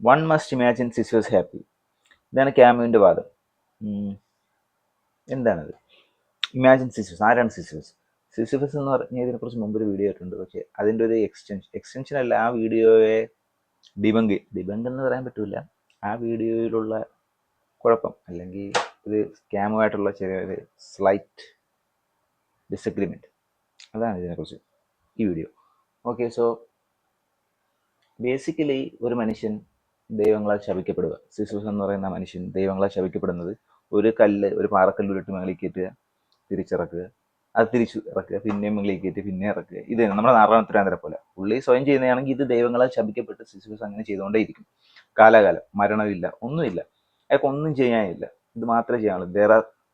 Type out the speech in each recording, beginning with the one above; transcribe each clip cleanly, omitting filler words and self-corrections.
One must imagine Sisyphus happy. ഇതാണ് ക്യാമുവിൻ്റെ വാദം. എന്താണത്? Imagine Sisyphus. ആരാണ് സിസുവേഴ്സ്? സിസുവേഴ്സ് എന്ന് പറഞ്ഞാൽ ഇതിനെക്കുറിച്ച് മുമ്പൊരു വീഡിയോ ആയിട്ടുണ്ട്. പക്ഷേ അതിൻ്റെ ഒരു എക്സ്റ്റൻഷൻ അല്ല, ആ വീഡിയോയെ ഡിബങ്ക് എന്ന് പറയാൻ പറ്റില്ല. ആ വീഡിയോയിലുള്ള കുഴപ്പം അല്ലെങ്കിൽ ഒരു സ്കാമുമായിട്ടുള്ള ചെറിയൊരു സ്ലൈറ്റ് ഡിസഗ്രിമെൻറ്റ്, അതാണ് ഇതിനെക്കുറിച്ച് ഈ വീഡിയോ. ഓക്കെ, സോ ബേസിക്കലി ഒരു മനുഷ്യൻ ദൈവങ്ങളാൽ ശപിക്കപ്പെടുക. സിസൂസ് എന്ന് പറയുന്ന മനുഷ്യൻ ദൈവങ്ങളാൽ ശപിക്കപ്പെടുന്നത് ഒരു പാറക്കല്ല് ഉരുട്ടി മേളിൽ കയറ്റുക, തിരിച്ചിറക്കുക, അത് തിരിച്ചു ഇറക്കുക, പിന്നെയും മേളിൽ കയറ്റി പിന്നെ ഇറക്കുക. ഇത് നമ്മുടെ നാരായണത്തുരാന്തരെ പോലെ പുള്ളി സ്വയം ചെയ്യുന്നതാണെങ്കിൽ ഇത് ദൈവങ്ങളാൽ ശപിക്കപ്പെട്ട് സിസൂസ് അങ്ങനെ ചെയ്തുകൊണ്ടേയിരിക്കും കാലാകാലം. മരണമില്ല, ഒന്നുമില്ല, അയാൾക്ക് ഒന്നും ചെയ്യാനില്ല, ഇത് മാത്രമേ ചെയ്യാനുള്ളൂ.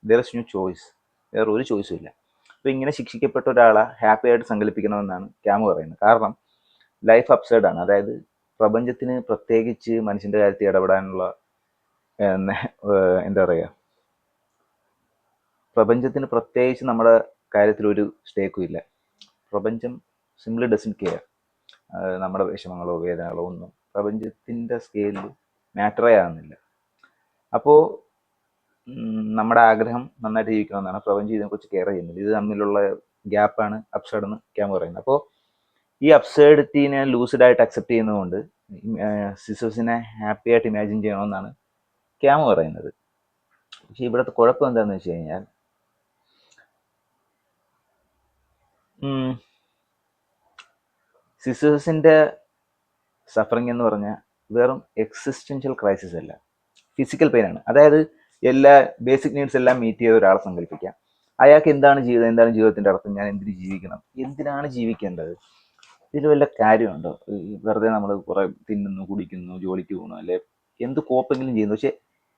ദർ ഇസ് ന്യൂ ചോയ്സ്, വേറെ ഒരു ചോയ്സും ഇല്ല. അപ്പോൾ ഇങ്ങനെ ശിക്ഷിക്കപ്പെട്ട ഒരാളെ ഹാപ്പി ആയിട്ട് സങ്കല്പിക്കണമെന്നാണ് ക്യാമ് പറയുന്നത്. കാരണം ലൈഫ് അപ്സൈഡ് ആണ്. അതായത് പ്രപഞ്ചത്തിന് പ്രത്യേകിച്ച് മനുഷ്യൻ്റെ കാര്യത്തിൽ ഇടപെടാനുള്ള എന്താ പറയുക, പ്രപഞ്ചത്തിന് പ്രത്യേകിച്ച് നമ്മുടെ കാര്യത്തിലൊരു സ്റ്റേക്കും ഇല്ല. പ്രപഞ്ചം സിംപ്ലി ഡസൻറ്റ് കെയർ. നമ്മുടെ വിഷമങ്ങളോ വേദനകളോ ഒന്നും പ്രപഞ്ചത്തിൻ്റെ സ്കെയിലിൽ മാറ്ററേ ആകുന്നില്ല. അപ്പോൾ നമ്മുടെ ആഗ്രഹം നന്നായിട്ട് ജീവിക്കണമെന്നാണ്, പ്രപഞ്ചം ഇതിനെക്കുറിച്ച് കെയർ ചെയ്യുന്നത്. ഇത് തമ്മിലുള്ള ഗ്യാപ്പാണ് അപ്സൈഡ് എന്ന് ക്യാമ് പറയുന്നത്. അപ്പോൾ ഈ അബ്സേർഡിറ്റീനെ ലൂസിഡായിട്ട് അക്സെപ്റ്റ് ചെയ്യുന്നതുകൊണ്ട് സിസൂസിനെ ഹാപ്പി ആയിട്ട് ഇമാജിൻ ചെയ്യണമെന്നാണ് ക്യാമ് പറയുന്നത്. പക്ഷെ ഇവിടുത്തെ കുഴപ്പം എന്താണെന്ന് വെച്ച് കഴിഞ്ഞാൽ സിസൂസിൻ്റെ സഫറിങ് എന്ന് പറഞ്ഞാൽ വെറും എക്സിസ്റ്റൻഷ്യൽ ക്രൈസിസ് അല്ല, ഫിസിക്കൽ പെയിൻ ആണ്. അതായത് എല്ലാ ബേസിക് നീഡ്സ് എല്ലാം മീറ്റ് ചെയ്ത ഒരാളെ സങ്കല്പിക്കാം. അയാൾക്ക് എന്താണ് ജീവിതത്തിൻ്റെ അർത്ഥം, ഞാൻ എന്തിന് ജീവിക്കണം, എന്തിനാണ് ജീവിക്കേണ്ടത്, ഇതിൽ വല്ല കാര്യമുണ്ടോ? വെറുതെ നമ്മൾ കുറേ തിന്നുന്നു, കുടിക്കുന്നു, ജോലിക്ക് പോകുന്നു, അല്ലെ എന്ത് കോപ്പെങ്കിലും ചെയ്യുന്നു, പക്ഷെ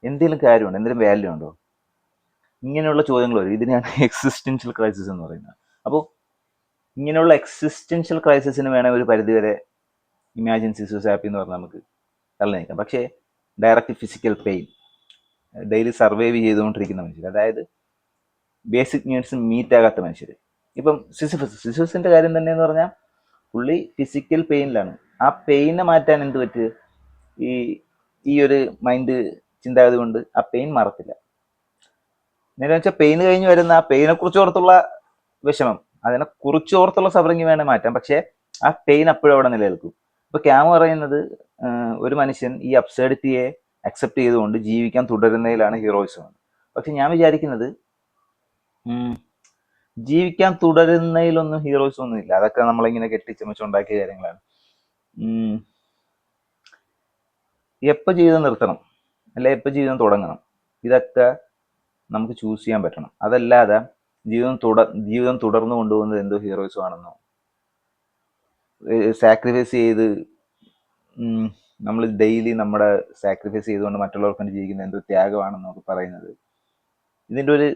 എന്തെങ്കിലും കാര്യമുണ്ടോ, എന്തെങ്കിലും വാല്യൂ ഉണ്ടോ? ഇങ്ങനെയുള്ള ചോദ്യങ്ങൾ വരും. ഇതിനെയാണ് എക്സിസ്റ്റൻഷ്യൽ ക്രൈസിസ് എന്ന് പറയുന്നത്. അപ്പോൾ ഇങ്ങനെയുള്ള എക്സിസ്റ്റൻഷ്യൽ ക്രൈസിസിന് വേണമെങ്കിൽ ഒരു പരിധിവരെ ഇമാജിൻ സിസൂസ് ഹാപ്പി എന്ന് പറഞ്ഞാൽ നമുക്ക് തള്ളി നിൽക്കാം. പക്ഷേ direct physical pain, daily survive ചെയ്തുകൊണ്ടിരിക്കുന്ന മനുഷ്യർ, അതായത് ബേസിക് നീഡ്സ് മീറ്റ് ആകാത്ത മനുഷ്യർ. ഇപ്പം സിസൂസിൻ്റെ കാര്യം തന്നെ എന്ന് പറഞ്ഞാൽ പുള്ളി ഫിസിക്കൽ പെയിനിലാണ്. ആ പെയിനെ മാറ്റാൻ എന്ത് പറ്റുക? ഈ ഒരു മൈൻഡ് ചിന്താഗതി കൊണ്ട് ആ പെയിൻ മാറത്തില്ല. നേരെ വെച്ചാൽ പെയിൻ കഴിഞ്ഞ് വരുന്ന ആ പെയിനെ കുറിച്ച് ഓർത്തുള്ള വിഷമം, അതിനെ കുറിച്ച് ഓർത്തുള്ള സഫറിങ് വേണേൽ മാറ്റാം, പക്ഷേ ആ പെയിൻ അപ്പോഴും അവിടെ നിലനിൽക്കും. ഇപ്പൊ ക്യാമ് പറയുന്നത് ഒരു മനുഷ്യൻ ഈ അബ്സേർഡിറ്റിയെ അക്സെപ്റ്റ് ചെയ്തുകൊണ്ട് ജീവിക്കാൻ തുടരുന്നതിലാണ് ഹീറോയിസം. പക്ഷെ ഞാൻ വിചാരിക്കുന്നത് ജീവിക്കാൻ തുടരുന്നതിലൊന്നും ഹീറോയിസം ഒന്നും ഇല്ല. അതൊക്കെ നമ്മളിങ്ങനെ കെട്ടിച്ചമച്ചുണ്ടാക്കിയ കാര്യങ്ങളാണ്. എപ്പോൾ ജീവിതം നിർത്തണം, അല്ലെ എപ്പോൾ ജീവിതം തുടങ്ങണം, ഇതൊക്കെ നമുക്ക് ചൂസ് ചെയ്യാൻ പറ്റണം. അതല്ലാതെ ജീവിതം തുടർന്നു കൊണ്ടുപോകുന്നത് എന്തോ ഹീറോയിസം ആണെന്നോ, സാക്രിഫൈസ് ചെയ്ത് നമ്മൾ ഡെയിലി നമ്മുടെ സാക്രിഫൈസ് ചെയ്തുകൊണ്ട് മറ്റുള്ളവർക്ക് വേണ്ടി ജീവിക്കുന്ന എന്തോ ത്യാഗമാണെന്നൊക്കെ പറയുന്നത് ഇതിൻ്റെ ഒരു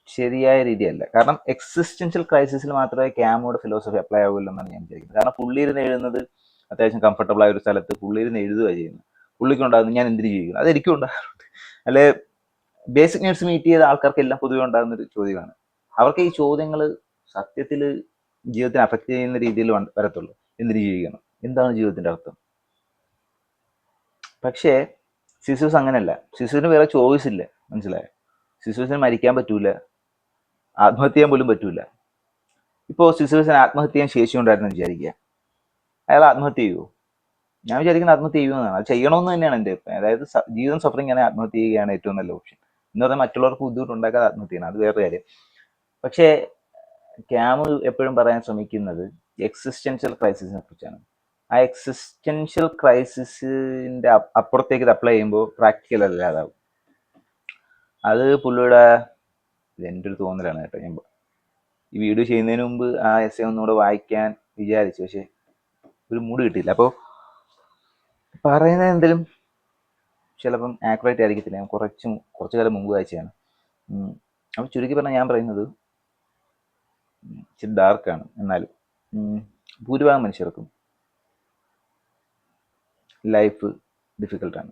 ശരിയായ രീതിയല്ല. കാരണം എക്സിസ്റ്റൻഷ്യൽ ക്രൈസിസിൽ മാത്രമേ ക്യാമോയുടെ ഫിലോസഫി അപ്ലൈ ആവുള്ളൂ എന്നാണ് ഞാൻ വിചാരിക്കുന്നത്. കാരണം പുള്ളിയിരുന്ന് എഴുതുന്നത് അത്യാവശ്യം കംഫർട്ടബിൾ ആയ ഒരു സ്ഥലത്ത് പുള്ളിയിരുന്ന് എഴുതുക ചെയ്യുന്നത്. പുള്ളിക്കുണ്ടാകുന്നത് ഞാൻ എന്തിനു ജീവിക്കുന്നു, അതെനിക്കും ഉണ്ടാകാറുണ്ട്. അല്ലെ ബേസിക് നീഡ്സ് മീറ്റ് ചെയ്ത ആൾക്കാർക്കെല്ലാം പൊതുവെ ഉണ്ടാകുന്നൊരു ചോദ്യമാണ്. അവർക്ക് ഈ ചോദ്യങ്ങൾ സത്യത്തിൽ ജീവിതത്തിനെ അഫക്റ്റ് ചെയ്യുന്ന രീതിയിൽ വരത്തുള്ളൂ. എന്തിനു ജീവിക്കണം, എന്താണ് ജീവിതത്തിൻ്റെ അർത്ഥം. പക്ഷേ സിസൂസ് അങ്ങനെയല്ല. സിസൂസിന് വേറെ ചോയ്സ് ഇല്ല, മനസ്സിലായോ? സിസൂസിന് മരിക്കാൻ പറ്റൂല, ആത്മഹത്യ ചെയ്യാൻ പോലും പറ്റൂല. ഇപ്പോൾ സിസൂസിന് ആത്മഹത്യ ചെയ്യാൻ ശേഷി ഉണ്ടായിരുന്നു വിചാരിക്കുക, അയാൾ ആത്മഹത്യ ചെയ്യുമോ? ഞാൻ വിചാരിക്കുന്നത് ആത്മഹത്യ ചെയ്യുമെന്നാണ്. അത് ചെയ്യണമെന്ന് തന്നെയാണ് എൻ്റെ അഭിപ്രായം. അതായത് ജീവിതം സഫറിങ് ആണ്, ആത്മഹത്യ ചെയ്യുകയാണ് ഏറ്റവും നല്ല ഓപ്ഷൻ. എന്ന് പറഞ്ഞാൽ മറ്റുള്ളവർക്ക് ബുദ്ധിമുട്ടുണ്ടാക്കാതെ ആത്മഹത്യ ചെയ്യണം, അത് വേറെ കാര്യം. പക്ഷേ ക്യാമ് എപ്പോഴും പറയാൻ ശ്രമിക്കുന്നത് എക്സിസ്റ്റൻഷ്യൽ ക്രൈസിസിനെ കുറിച്ചാണ്. ആ എക്സിസ്റ്റൻഷ്യൽ ക്രൈസിസിൻ്റെ അപ്പുറത്തേക്ക് ഇത് അപ്ലൈ ചെയ്യുമ്പോൾ പ്രാക്ടിക്കൽ അല്ലാതാവും. അത് പുള്ളിയുടെ എൻ്റെ ഒരു തോന്നലാണ് കേട്ടോ. ഞാൻ ഈ വീഡിയോ ചെയ്യുന്നതിന് മുമ്പ് ആ എസ്സേ ഒന്നുകൂടെ വായിക്കാൻ വിചാരിച്ചു, പക്ഷെ ഒരു മൂഡ് കിട്ടിയില്ല. അപ്പോൾ പറയുന്നത് എന്തെങ്കിലും ചിലപ്പം ആക്യുറേറ്റ് ആയിരിക്കത്തില്ല. ഞാൻ കുറച്ചു കാലം മുമ്പ് വായിച്ചതാണ്. അപ്പോൾ ചുരുക്കി പറഞ്ഞാൽ ഞാൻ പറയുന്നത് ഇച്ചിരി ഡാർക്കാണ്. എന്നാലും ഭൂരിഭാഗം മനുഷ്യർക്കും ലൈഫ് ഡിഫിക്കൽട്ടാണ്.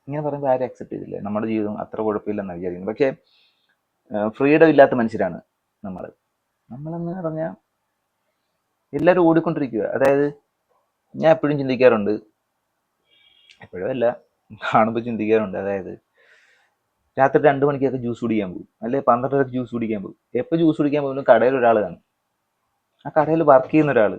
ഇങ്ങനെ പറയുമ്പോൾ ആരും അക്സെപ്റ്റ് ചെയ്തില്ല. നമ്മുടെ ജീവിതം അത്ര കുഴപ്പമില്ലെന്നാണ് വിചാരിക്കുന്നത്. പക്ഷേ ഫ്രീഡം ഇല്ലാത്ത മനുഷ്യരാണ് നമ്മളെന്ന് പറഞ്ഞാൽ എല്ലാവരും ഓടിക്കൊണ്ടിരിക്കുക. അതായത് ഞാൻ എപ്പോഴും ചിന്തിക്കാറുണ്ട്, എപ്പോഴും അല്ല, കാണുമ്പോൾ ചിന്തിക്കാറുണ്ട്. അതായത് രാത്രി 2 മണിക്കൊക്കെ ജ്യൂസ് കുടിക്കാൻ പോകും, അല്ലെ 12 ജ്യൂസ് കുടിക്കാൻ പോകും. എപ്പോൾ ജ്യൂസ് കുടിക്കാൻ പോകുമ്പോൾ കടയിൽ ഒരാൾ കാണും, ആ കടയിൽ വർക്ക് ചെയ്യുന്ന ഒരാൾ,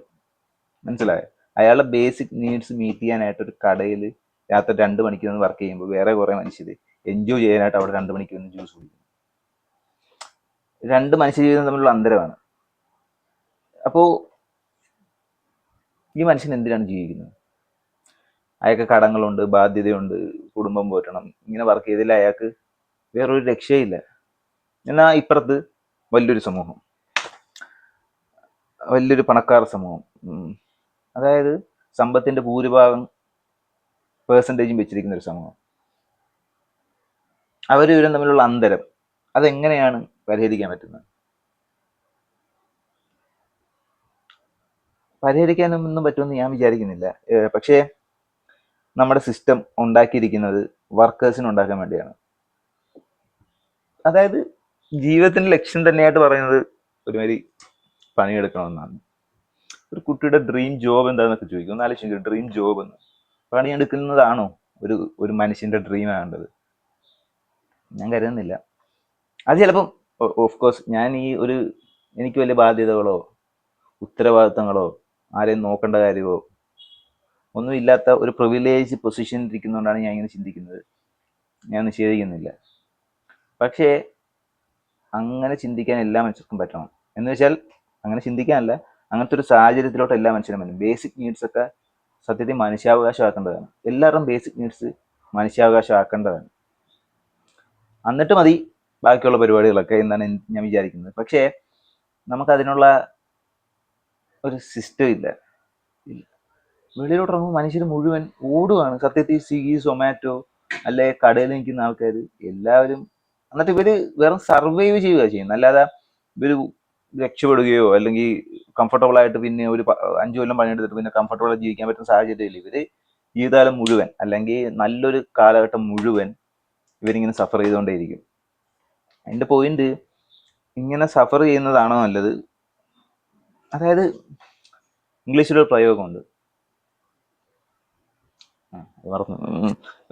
മനസ്സിലായോ? അയാളുടെ ബേസിക് നീഡ്സ് മീറ്റ് ചെയ്യാനായിട്ട് ഒരു കടയിൽ രാത്രി 2 മണിക്ക് നിന്ന് വർക്ക് ചെയ്യുമ്പോൾ വേറെ കുറെ മനുഷ്യർ എൻജോയ് ചെയ്യാനായിട്ട് അവിടെ 2 മണിക്ക് നിന്ന് ജ്യൂസ് കുടിക്കും. രണ്ട് മനുഷ്യ ജീവിതം തമ്മിലുള്ള അന്തരമാണ്. അപ്പോൾ ഈ മനുഷ്യൻ എന്തിനാണ് ജീവിക്കുന്നത്? അയാൾക്ക് കടങ്ങളുണ്ട്, ബാധ്യതയുണ്ട്, കുടുംബം പോറ്റണം, ഇങ്ങനെ വർക്ക് ചെയ്തില്ല അയാൾക്ക് വേറൊരു രക്ഷയില്ല. എന്നാൽ ഇപ്പുറത്ത് വലിയൊരു സമൂഹം, വലിയൊരു പണക്കാർ സമൂഹം, അതായത് സമ്പത്തിന്റെ ഭൂരിഭാഗം പേഴ്സൻറ്റേജും വെച്ചിരിക്കുന്ന ഒരു സമൂഹം. ഇവരും തമ്മിലുള്ള അന്തരം അതെങ്ങനെയാണ് പരിഹരിക്കാൻ പറ്റുന്നത്? പരിഹരിക്കാനൊന്നും പറ്റുമെന്ന് ഞാൻ വിചാരിക്കുന്നില്ല. പക്ഷേ നമ്മുടെ സിസ്റ്റം ഉണ്ടാക്കിയിരിക്കുന്നത് വർക്കേഴ്സിന് ഉണ്ടാക്കാൻ വേണ്ടിയാണ്. അതായത് ജീവിതത്തിന്റെ ലക്ഷ്യം തന്നെയായിട്ട് പറയുന്നത് ഒരുമാതിരി പണിയെടുക്കണമെന്നാണ്. ഒരു കുട്ടിയുടെ ഡ്രീം ജോബ് എന്താണെന്നൊക്കെ ചോദിക്കും. ഒന്ന് ആലോചിക്കും, ഡ്രീം ജോബ് എന്ന് പണിയെടുക്കുന്നതാണോ ഒരു ഒരു മനുഷ്യന്റെ ഡ്രീം ആകേണ്ടത്? ഞാൻ കരുതുന്നില്ല. അത് ചിലപ്പം ഓഫ് കോഴ്സ് ഞാൻ എനിക്ക് വലിയ ബാധ്യതകളോ ഉത്തരവാദിത്തങ്ങളോ ആരെയും നോക്കേണ്ട കാര്യമോ ഒന്നും ഇല്ലാത്ത ഒരു പ്രിവിലേജ് പൊസിഷനിൽ ഇരിക്കുന്നതുകൊണ്ടാണ് ഞാൻ ഇങ്ങനെ ചിന്തിക്കുന്നത്. ഞാൻ നിഷേധിക്കുന്നില്ല. പക്ഷേ അങ്ങനെ ചിന്തിക്കാൻ എല്ലാ മനുഷ്യർക്കും പറ്റണം എന്ന് വെച്ചാൽ അങ്ങനെ ചിന്തിക്കാനല്ല, അങ്ങനത്തെ ഒരു സാഹചര്യത്തിലോട്ട് എല്ലാ മനുഷ്യരും വരും. ബേസിക് നീഡ്സ് ഒക്കെ സത്യത്തിൽ മനുഷ്യാവകാശമാക്കേണ്ടതാണ്. എല്ലാവരുടെയും ബേസിക് നീഡ്സ് മനുഷ്യാവകാശമാക്കേണ്ടതാണ്. എന്നിട്ട് മതി ബാക്കിയുള്ള പരിപാടികളൊക്കെ എന്നാണ് ഞാൻ വിചാരിക്കുന്നത്. പക്ഷേ നമുക്കതിനുള്ള ഒരു സിസ്റ്റം ഇല്ല. വെളിയിലോട്ട് ഇറങ്ങുമ്പോൾ മനുഷ്യർ മുഴുവൻ ഓടുകയാണ്. സത്യത്തിൽ സ്വിഗ്ഗി, സൊമാറ്റോ, അല്ലെ കടയിൽ നിൽക്കുന്ന ആൾക്കാർ എല്ലാവരും, എന്നിട്ട് ഇവര് വെറും സർവൈവ് ചെയ്യുക ചെയ്യുന്നത്, അല്ലാതെ ഇവര് രക്ഷപ്പെടുകയോ അല്ലെങ്കിൽ കംഫർട്ടബിൾ ആയിട്ട് പിന്നെ ഒരു 5 കൊല്ലം പണിയെടുത്തിട്ട് പിന്നെ കംഫർട്ടബിൾ ആയിട്ട് ജീവിക്കാൻ പറ്റുന്ന സാഹചര്യമില്ല. ഇവര് ജീവിതകാലം മുഴുവൻ അല്ലെങ്കിൽ നല്ലൊരു കാലഘട്ടം മുഴുവൻ ഇവരിങ്ങനെ സഫർ ചെയ്തുകൊണ്ടേയിരിക്കും. അതിന്റെ പോയിന്റ് ഇങ്ങനെ സഫർ ചെയ്യുന്നതാണോ നല്ലത്? അതായത് ഇംഗ്ലീഷിലൊരു പ്രയോഗമുണ്ട്,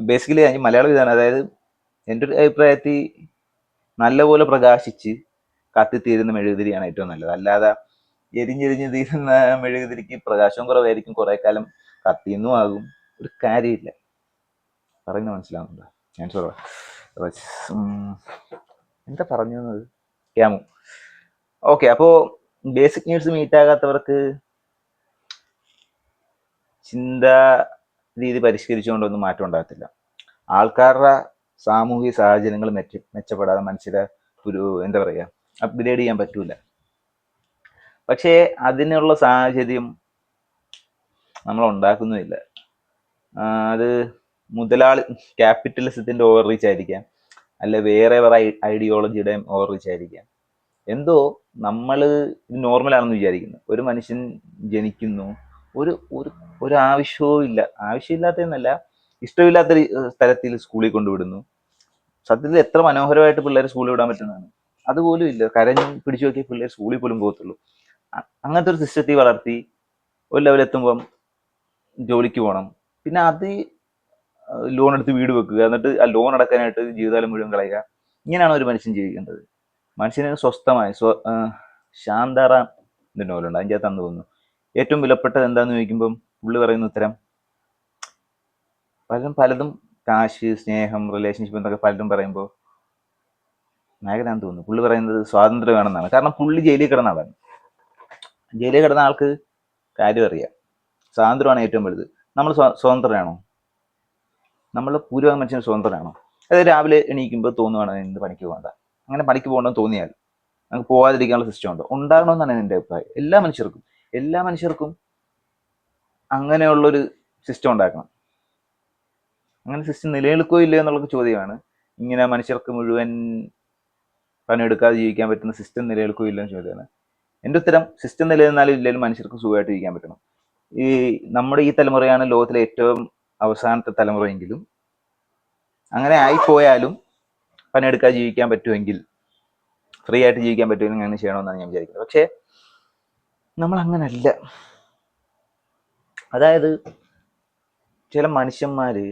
ബേസിക്കലി മലയാളം ഇതാണ്. അതായത് എൻ്റെ ഒരു അഭിപ്രായത്തിൽ നല്ലപോലെ പ്രകാശിച്ച് കത്തിത്തീരുന്ന മെഴുകുതിരിയാണ് ഏറ്റവും നല്ലത്. അല്ലാതെ എരിഞ്ഞെരിഞ്ഞ് തീരുന്ന മെഴുകുതിരിക്ക് പ്രകാശവും കുറവായിരിക്കും, കുറെ കാലം കത്തിയൊന്നും ആകും, ഒരു കാര്യമില്ല. പറയുന്നത് മനസ്സിലാവുന്നുണ്ടോ? ഞാൻ എന്താ പറഞ്ഞത്? ക്യാമു. ഓക്കെ, അപ്പോൾ ബേസിക് നീഡ്സ് മീറ്റ് ആകാത്തവർക്ക് ചിന്താ രീതി പരിഷ്കരിച്ചുകൊണ്ടൊന്നും മാറ്റം ഉണ്ടാകത്തില്ല. ആൾക്കാരുടെ സാമൂഹിക സാഹചര്യങ്ങൾ മെച്ചപ്പെടാതെ മനുഷ്യരെ എന്താ പറയുക, അപ്ഗ്രേഡ് ചെയ്യാൻ പറ്റൂല. പക്ഷേ അതിനുള്ള സാഹചര്യം നമ്മൾ ഉണ്ടാക്കുന്നുമില്ല. അത് മുതലാളി ക്യാപിറ്റലിസത്തിന്റെ ഓവർ റീച്ച് ആയിരിക്കാം, അല്ലെ വേറെ ഐഡിയോളജിയുടെയും ഓവർ റീച്ച് ആയിരിക്കാം. എന്തോ നമ്മൾ ഇത് നോർമലാണെന്ന് വിചാരിക്കുന്നു. ഒരു മനുഷ്യൻ ജനിക്കുന്നു, ഒരു ഒരു ആവശ്യവും ഇല്ല, ആവശ്യമില്ലാത്തതെന്നല്ല, ഇഷ്ടമില്ലാത്ത സ്ഥലത്തിൽ സ്കൂളിൽ കൊണ്ടുവിടുന്നു. സത്യത്തിൽ എത്ര മനോഹരമായിട്ട് പിള്ളേർ സ്കൂളിൽ വിടാൻ പറ്റുന്നതാണ്. അതുപോലും ഇല്ല. കരഞ്ഞ് പിടിച്ചു നോക്കിയ പിള്ളേർ സ്കൂളിൽ പോലും പോകത്തുള്ളൂ. അങ്ങനത്തെ ഒരു സിസ്റ്റത്തിൽ വളർത്തി ഒരു ലെവലെത്തുമ്പം ജോലിക്ക് പോകണം, പിന്നെ അത് ലോൺ എടുത്ത് വീട് വെക്കുക, എന്നിട്ട് ആ ലോൺ അടക്കാനായിട്ട് ജീവിതകാലം മുഴുവൻ കളയുക. ഇങ്ങനെയാണ് ഒരു മനുഷ്യൻ ജീവിക്കേണ്ടത്. മനുഷ്യന് സ്വസ്ഥമായി ശാന്താറാം ഇതിൻ്റെ നോവലുണ്ട്, അതിൻ്റെ അകത്ത് അന്ന് തോന്നുന്നു ഏറ്റവും വിലപ്പെട്ടത് എന്താന്ന് ചോദിക്കുമ്പം പുള്ളി പറയുന്ന ഉത്തരം പലതും കാശ്, സ്നേഹം, റിലേഷൻഷിപ്പ് എന്നൊക്കെ പലരും പറയുമ്പോൾ നായകനാന്ന് തോന്നുന്നു പുള്ളി പറയുന്നത് സ്വാതന്ത്ര്യമാണെന്നാണ്. കാരണം പുള്ളി ജയിലിൽ കിടന്ന ആളാണ്. ജയിലിൽ കിടന്ന ആൾക്ക് കാര്യം അറിയാം. സ്വാതന്ത്ര്യമാണ് ഏറ്റവും വലുത്. നമ്മൾ സ്വതന്ത്രനാണോ? നമ്മൾ ഭൂരിഭാഗം മനുഷ്യന് സ്വതന്ത്രനാണോ? അതായത് രാവിലെ എണീക്കുമ്പോൾ തോന്നുവാണ് എന്ത് പണിക്ക് പോകണ്ട, അങ്ങനെ പണിക്ക് പോകണമെന്ന് തോന്നിയാൽ നമുക്ക് പോകാതിരിക്കാനുള്ള സിസ്റ്റം ഉണ്ടോ? ഉണ്ടാകണമെന്നാണ് എൻ്റെ അഭിപ്രായം. എല്ലാ മനുഷ്യർക്കും അങ്ങനെയുള്ളൊരു സിസ്റ്റം ഉണ്ടാക്കണം. അങ്ങനെ സിസ്റ്റം നിലനിൽക്കോ ഇല്ലയോ എന്നുള്ള ചോദ്യമാണ്. ഇങ്ങനെ മനുഷ്യർക്ക് മുഴുവൻ പണിയെടുക്കാതെ ജീവിക്കാൻ പറ്റുന്ന സിസ്റ്റം നിലനിൽക്കോ ഇല്ലെന്ന് ചോദ്യമാണ്. എൻ്റെ ഉത്തരം സിസ്റ്റം നിലനിന്നാലും ഇല്ലെങ്കിലും മനുഷ്യർക്ക് സുഖമായിട്ട് ജീവിക്കാൻ പറ്റണം. നമ്മുടെ ഈ തലമുറയാണ് ലോകത്തിലെ ഏറ്റവും അവസാനത്തെ തലമുറയെങ്കിലും അങ്ങനെ ആയിപ്പോയാലും പണിയെടുക്കാതെ ജീവിക്കാൻ പറ്റുമെങ്കിൽ, ഫ്രീ ആയിട്ട് ജീവിക്കാൻ പറ്റുമെങ്കിൽ അങ്ങനെ ചെയ്യണമെന്നാണ് ഞാൻ വിചാരിക്കുന്നത്. പക്ഷേ നമ്മൾ അങ്ങനല്ല. അതായത് ചില മനുഷ്യന്മാര്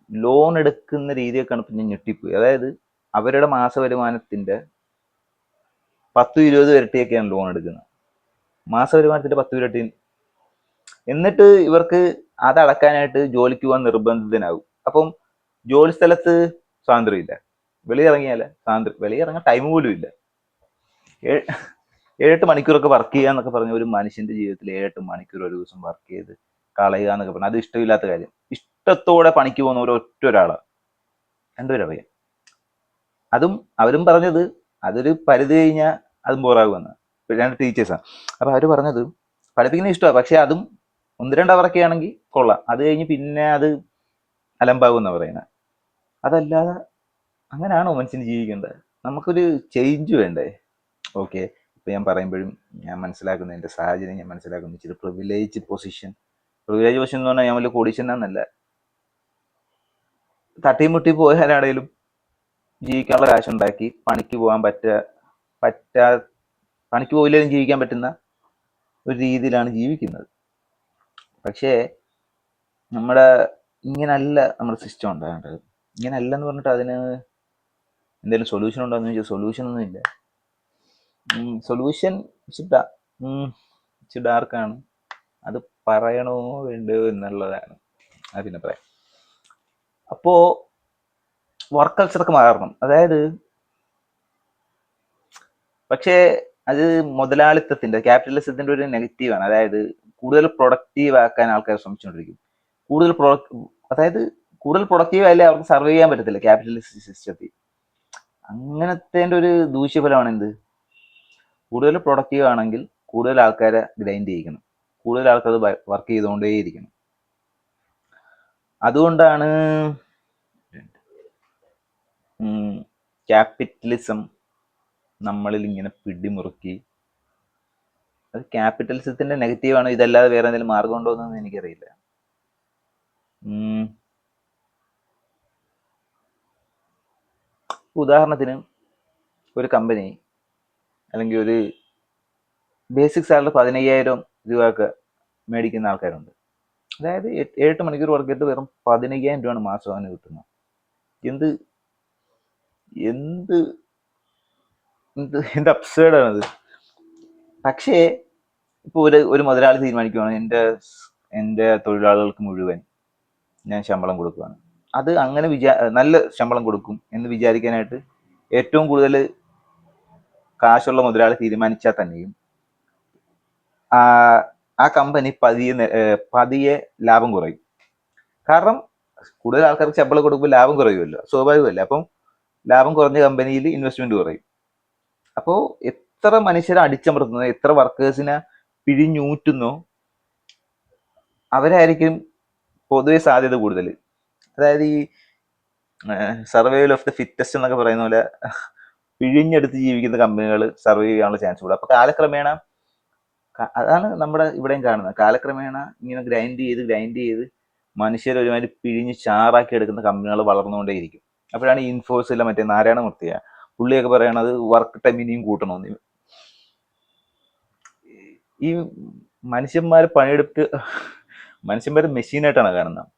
ലോൺ എടുക്കുന്ന രീതിയൊക്കെ കണ്ടപ്പോൾ ഞാൻ ഞെട്ടിപ്പോയി. അതായത് അവരുടെ മാസ വരുമാനത്തിന്റെ 10-20 ഇരട്ടിയൊക്കെയാണ് ലോൺ എടുക്കുന്നത്. മാസ വരുമാനത്തിന്റെ 10 ഇരട്ടി. എന്നിട്ട് ഇവർക്ക് അത് അടക്കാനായിട്ട് ജോലിക്ക് പോകാൻ നിർബന്ധിതനാകും. അപ്പം ജോലി സ്ഥലത്ത് സ്വാതന്ത്ര്യമില്ല, വെളിയിറങ്ങിയാൽ വെളിയിറങ്ങാൻ ടൈം പോലും ഇല്ല. 7-8 മണിക്കൂറൊക്കെ വർക്ക് ചെയ്യുക എന്നൊക്കെ പറഞ്ഞ ഒരു മനുഷ്യന്റെ ജീവിതത്തിൽ 7-8 മണിക്കൂർ ഒരു ദിവസം വർക്ക് ചെയ്ത് കളയുക എന്നൊക്കെ പറഞ്ഞാൽ അത് ഇഷ്ടമില്ലാത്ത കാര്യം. ഇഷ്ടത്തോടെ പണിക്ക് പോകുന്ന ഒറ്റ ഒരാളാണ്, രണ്ടുപേരറിയാം. അതും അവരും പറഞ്ഞത് അതൊരു പരിധി കഴിഞ്ഞാൽ അതും ബോറാകുമെന്ന്. രണ്ട് ടീച്ചേഴ്സാണ്. അപ്പം അവർ പറഞ്ഞത് പഠിപ്പിക്കുന്ന ഇഷ്ടമാണ്, പക്ഷെ അതും 1-2 അവറൊക്കെ ആണെങ്കിൽ കൊള്ളാം, അത് കഴിഞ്ഞ് പിന്നെ അത് അലമ്പാകുമെന്നാണ് പറയുന്നത്. അതല്ലാതെ അങ്ങനെയാണോ മനുഷ്യന് ജീവിക്കേണ്ടത്? നമുക്കൊരു ചേഞ്ച് വേണ്ടേ? ഓക്കെ, ഇപ്പം ഞാൻ പറയുമ്പോഴും ഞാൻ മനസ്സിലാക്കുന്ന എൻ്റെ സാഹചര്യം ഞാൻ മനസ്സിലാക്കുന്നു. ഇച്ചിരി പ്രിവിലേജ് പൊസിഷൻ എന്ന് പറഞ്ഞാൽ ഞാൻ വലിയ കോടീശ്വരനെന്നല്ല. തട്ടിമുട്ടി പോയാലാണേലും ജീവിക്കാനുള്ള കാശുണ്ടാക്കി പണിക്ക് പോകാൻ പണിക്ക് പോയില്ലേലും ജീവിക്കാൻ പറ്റുന്ന ഒരു രീതിയിലാണ് ജീവിക്കുന്നത്. പക്ഷേ നമ്മുടെ ഇങ്ങനല്ല നമ്മുടെ സിസ്റ്റം ഉണ്ടാകേണ്ടത്. ഇങ്ങനല്ല എന്ന് പറഞ്ഞിട്ട് അതിന് എന്തെങ്കിലും സൊല്യൂഷൻ ഉണ്ടോ എന്ന് ചോദിച്ചാൽ സൊല്യൂഷൻ ഒന്നും ഇല്ല. സൊല്യൂഷൻ ഇച്ചിരി ഡാർക്കാണ്. അത് പറയണോ വേണ്ടോ എന്നുള്ളതാണ്. അത് പിന്നെ പറയാം. അപ്പോ വർക്ക് കൾച്ചറൊക്കെ മാറണം. അതായത് പക്ഷേ അത് മുതലാളിത്തത്തിന്റെ ക്യാപിറ്റലിസത്തിന്റെ ഒരു നെഗറ്റീവാണ്. അതായത് കൂടുതൽ പ്രൊഡക്റ്റീവ് ആക്കാൻ ആൾക്കാർ ശ്രമിച്ചുകൊണ്ടിരിക്കും. അതായത് കൂടുതൽ പ്രൊഡക്റ്റീവ് ആയാലേ അവർക്ക് സർവൈവ് ചെയ്യാൻ പറ്റത്തില്ല ക്യാപിറ്റലിസ്റ്റ് സിസ്റ്റത്തിൽ. അങ്ങനത്തെ ഒരു ദൂഷ്യഫലമാണ് എന്ത്? കൂടുതൽ പ്രൊഡക്റ്റീവ് ആണെങ്കിൽ കൂടുതൽ ആൾക്കാരെ ഗ്രൈൻഡ് ചെയ്യിക്കണം, കൂടുതൽ ആൾക്കാർ വർക്ക് ചെയ്തുകൊണ്ടേയിരിക്കണം. അതുകൊണ്ടാണ് ക്യാപിറ്റലിസം നമ്മളിൽ ഇങ്ങനെ പിടിമുറുക്കി. അത് ക്യാപിറ്റലിസത്തിന്റെ നെഗറ്റീവാണ്, ഇതല്ലാതെ വേറെ എന്തെങ്കിലും മാർഗം ഉണ്ടോ എന്നൊന്നും എനിക്കറിയില്ല. ഉദാഹരണത്തിന് ഒരു കമ്പനി അല്ലെങ്കിൽ ഒരു ബേസിക് സാലറി 15,000 രൂപയൊക്കെ മേടിക്കുന്ന ആൾക്കാരുണ്ട്. അതായത് 7-8 മണിക്കൂർ വർക്ക് ചെയ്തിട്ട് വെറും 15,000 രൂപയാണ് മാസം അവന് കിട്ടുന്നത്. എന്ത് അബ്സേർഡാണത്. പക്ഷേ ഇപ്പോൾ ഒരു മുതലാളി തീരുമാനിക്കുകയാണ് എൻ്റെ തൊഴിലാളികൾക്ക് മുഴുവൻ ഞാൻ ശമ്പളം കൊടുക്കുകയാണ്. അത് അങ്ങനെ നല്ല ശമ്പളം കൊടുക്കും എന്ന് വിചാരിക്കാനായിട്ട് ഏറ്റവും കൂടുതൽ കാശുള്ള മുതലാളി തീരുമാനിച്ചാൽ തന്നെയും ആ കമ്പനി പതിയെ ലാഭം കുറയും. കാരണം കൂടുതൽ ആൾക്കാർക്ക് ശമ്പളം കൊടുക്കുമ്പോൾ ലാഭം കുറയുമല്ലോ, സ്വാഭാവികമല്ല. അപ്പം ലാഭം കുറഞ്ഞ കമ്പനിയിൽ ഇൻവെസ്റ്റ്മെന്റ് കുറയും. അപ്പോൾ എത്ര മനുഷ്യരെ അടിച്ചമർത്തുന്നോ, എത്ര വർക്കേഴ്സിനെ പിഴിഞ്ഞൂറ്റുന്നോ അവരായിരിക്കും പൊതുവെ സാധ്യത കൂടുതൽ. അതായത് ഈ സർവൈവൽ ഓഫ് ദ ഫിറ്റസ്റ്റ് എന്നൊക്കെ പറയുന്ന പോലെ പിഴിഞ്ഞെടുത്ത് ജീവിക്കുന്ന കമ്പനികൾ സർവൈവ് ചെയ്യാനുള്ള ചാൻസ് കൂടും. അപ്പൊ കാലക്രമേണ അതാണ് നമ്മുടെ ഇവിടെയും കാണുന്നത്. കാലക്രമേണ ഇങ്ങനെ ഗ്രൈൻഡ് ചെയ്ത് മനുഷ്യരെ ഒരുമാതിരി പിഴിഞ്ഞ് ചാറാക്കി എടുക്കുന്ന കമ്പനികൾ വളർന്നുകൊണ്ടേയിരിക്കും. അപ്പോഴാണ് ഈ ഇൻഫോസിലെ മറ്റേ നാരായണമൂർത്തിയ പുള്ളിയൊക്കെ പറയണത് വർക്ക് ടൈം ഇനിയും കൂട്ടണമെന്ന്. ഈ മനുഷ്യന്മാർ മെഷീനായിട്ടാണ് കാണുന്നത്.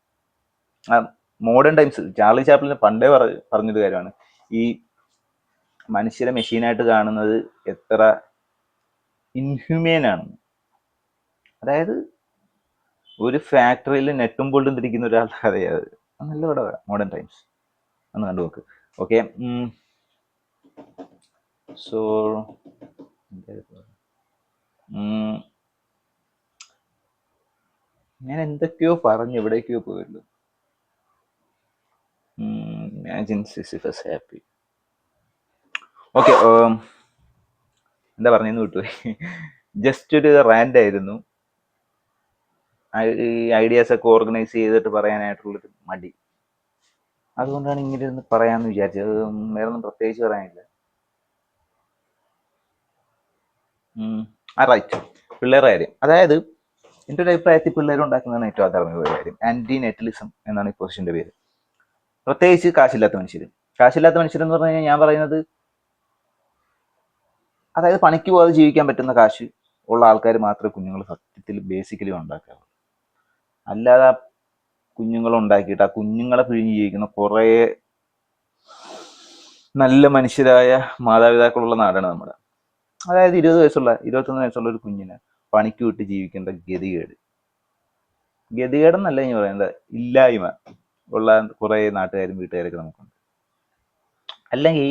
മോഡേൺ ടൈംസ് ചാർലി ചാപ്ലിന് പണ്ടേ പറഞ്ഞൊരു കാര്യമാണ്, ഈ മനുഷ്യരെ മെഷീനായിട്ട് കാണുന്നത് എത്ര ഇൻഹ്യൂമേൻ ആണ്. അതായത് ഒരു ഫാക്ടറിയിൽ നെട്ടും ബോൾട്ടും തിരിക്കുന്ന ഒരാളുടെ കഥയത്. നല്ല പടമാണ് മോഡേൺ ടൈംസ്, ഒന്ന് കണ്ടു നോക്ക്. ഓക്കെ, സോ ഞാൻ എന്തൊക്കെയോ പറഞ്ഞ് എവിടേക്കോ പോയല്ലോ. Imagine Sisyphus happy. ഓക്കെ, എന്താ പറഞ്ഞെന്ന് വിട്ടുപോയി. ജസ്റ്റ് ഒരു റാൻഡ് ആയിരുന്നു. ഈ ഐഡിയാസ് ഒക്കെ ഓർഗനൈസ് ചെയ്തിട്ട് പറയാനായിട്ടുള്ളൊരു മടി, അതുകൊണ്ടാണ് ഇങ്ങനെ ഇരുന്ന് പറയാമെന്ന് വിചാരിച്ചത്. വേറെ ഒന്നും പ്രത്യേകിച്ച് പറയാനില്ല. റൈറ്റ്, പിള്ളേരുടെ കാര്യം. അതായത് എൻ്റെ ഒരു അഭിപ്രായത്തിൽ പിള്ളേർ ഉണ്ടാക്കുന്നതാണ് ഏറ്റവും അധാർമികമായ കാര്യം. ആന്റി നെറ്റലിസം എന്നാണ് ഈ പൊസിഷന്റെ പേര്. പ്രത്യേകിച്ച് കാശില്ലാത്ത മനുഷ്യരെന്ന് പറഞ്ഞു കഴിഞ്ഞാൽ ഞാൻ പറയുന്നത്, അതായത് പണിക്ക് പോകാതെ ജീവിക്കാൻ പറ്റുന്ന കാശ് ഉള്ള ആൾക്കാർ മാത്രമേ കുഞ്ഞുങ്ങൾ സത്യത്തിൽ ബേസിക്കലി ഉണ്ടാക്കാറുള്ളൂ. അല്ലാതെ ആ കുഞ്ഞുങ്ങളെ ഉണ്ടാക്കിയിട്ട് ആ കുഞ്ഞുങ്ങളെ പിഴിഞ്ഞ് ജീവിക്കുന്ന കുറേ നല്ല മനുഷ്യരായ മാതാപിതാക്കളുള്ള നാടാണ് നമ്മുടെ. അതായത് 20 വയസ്സുള്ള 21 വയസ്സുള്ള ഒരു കുഞ്ഞിനെ പണിക്ക് വിട്ട് ജീവിക്കേണ്ട ഗതികേടെന്നല്ല ഞാൻ പറയുന്നത്, ഇല്ലായ്മ ഉള്ള കുറേ നാട്ടുകാരും വീട്ടുകാരൊക്കെ നമുക്കുണ്ട്. അല്ലെങ്കിൽ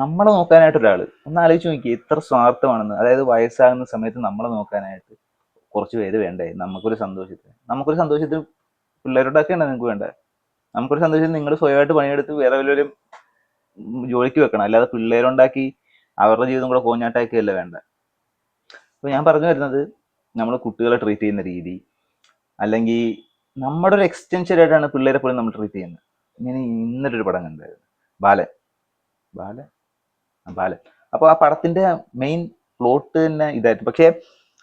നമ്മളെ നോക്കാനായിട്ട് ഒരാൾ, ഒന്ന് ആലോചിച്ച് നോക്കി എത്ര സ്വാർത്ഥമാണെന്ന്. അതായത് വയസ്സാകുന്ന സമയത്ത് നമ്മളെ നോക്കാനായിട്ട് കുറച്ച് പേര് വേണ്ടേ നമുക്കൊരു സന്തോഷത്തിന് പിള്ളേരോടൊക്കെയാണ് നിങ്ങൾക്ക് വേണ്ടത്. നമുക്കൊരു സന്തോഷത്തിന് നിങ്ങൾ സ്വയമായിട്ട് പണിയെടുത്ത് വേറെ വല്ലവരും ജോലിക്ക് വെക്കണം, അല്ലാതെ പിള്ളേരുണ്ടാക്കി അവരുടെ ജീവിതം കൂടെ കോഞ്ഞാട്ടാക്കിയല്ല വേണ്ട. അപ്പോൾ ഞാൻ പറഞ്ഞു വരുന്നത്, നമ്മൾ കുട്ടികളെ ട്രീറ്റ് ചെയ്യുന്ന രീതി, അല്ലെങ്കിൽ നമ്മുടെ ഒരു എക്സ്റ്റൻഷൻ ആയിട്ടാണ് പിള്ളേരെ പോലും നമ്മൾ ട്രീറ്റ് ചെയ്യുന്നത്. ഞാൻ ഇന്നലെ ഒരു പടം കണ്ടായിരുന്നു, ബാലൻ ബാലൻ ബാലൻ. അപ്പോൾ ആ പടത്തിന്റെ മെയിൻ പ്ലോട്ട് തന്നെ ഇതായിരുന്നു. പക്ഷേ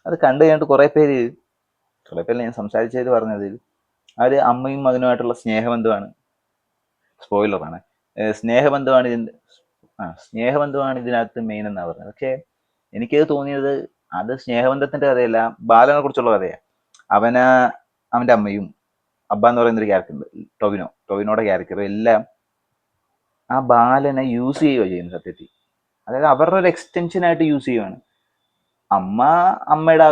അത് കണ്ടു കഴിഞ്ഞിട്ട് കുറേ പേര് ഞാൻ സംസാരിച്ചത് പറഞ്ഞത്, അവർ അമ്മയും മകനുമായിട്ടുള്ള സ്നേഹബന്ധമാണ്, സ്പോയിലറാണ്, സ്നേഹബന്ധമാണ് ഇതിനകത്ത് മെയിൻ എന്നാണ് പറഞ്ഞത്. പക്ഷേ എനിക്കത് തോന്നിയത് അത് സ്നേഹബന്ധത്തിന്റെ കഥയല്ല, ബാലനെ കുറിച്ചുള്ള കഥയാണ്. അവന്റെ അമ്മയും അബ്ബ എന്ന് പറയുന്നൊരു ക്യാരക്ടർ ഉണ്ട്, ടൊവിനോയുടെ ക്യാരക്ടർ എല്ലാം ആ ബാലനെ യൂസ് ചെയ്യുകയോ ചെയ്യുന്നത് സത്യത്തിൽ. അതായത് അവരുടെ ഒരു എക്സ്റ്റൻഷൻ ആയിട്ട് യൂസ് ചെയ്യുവാണ്. അമ്മയുടെ